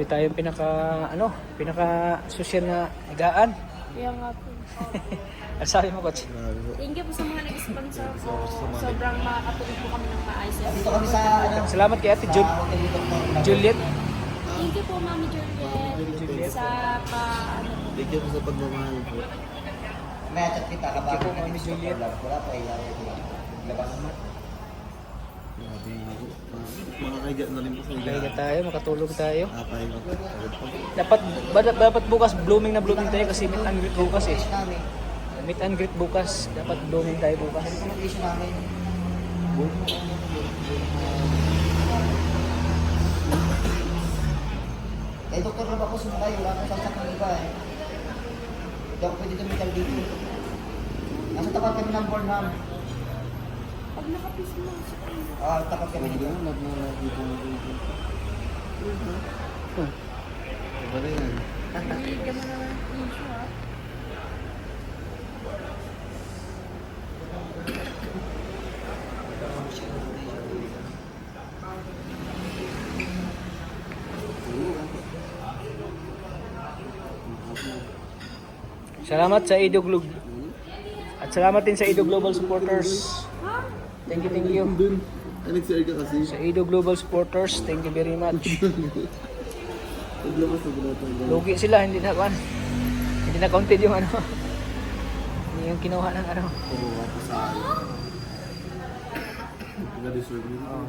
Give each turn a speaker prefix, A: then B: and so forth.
A: Grabe tayong pinaka social na higaan.
B: Kaya nga po.
A: Ano sabi mo, coach?
B: Thank you po sa mga nag-sponsor po. Sobrang makakatulog po kami ng maayos.
C: Dito kami sa
A: Salamat kay Ate Juliet.
B: Thank you po, Mami Juliet. Sa
D: Bigyan mo sa pagmamahal po.
C: may chat kita kapag
A: Ito po, Mami Juliet.
C: wala pa labas mo.
D: Grabe ako. Makakahiga na rin po sa
A: Kaya tayo, makatulog tayo.
D: Nakapahinga po.
A: Dapat bukas blooming na blooming tayo kasi meet and greet bukas eh.
C: Namin.
A: Meet and greet bukas. Dapat blooming tayo bukas.
C: Ang issue namin. Eh, doktor na ba ako sumukay? Wala akong saksak ng iba eh. Hindi ako pwede tumital dito. Nasa tapat kami ng Bornham.
B: pag nakapis mo sa
C: Tapat kami dito.
D: Naglalagi po na dito. Iba na yan.
B: hindi ka mo naman issue ha.
A: Salamat sa Ido Global. At salamat din sa Ido Global supporters. Thank you.
D: Dun. Nag-share ka kasi.
A: Sa Ido Global supporters, thank you very much.
D: Paglabas na ginatagal.
A: Lugi sila, hindi na counted yung hindi yung kinuha ng
D: Oo, ako sa akin. Nag-deserve nila.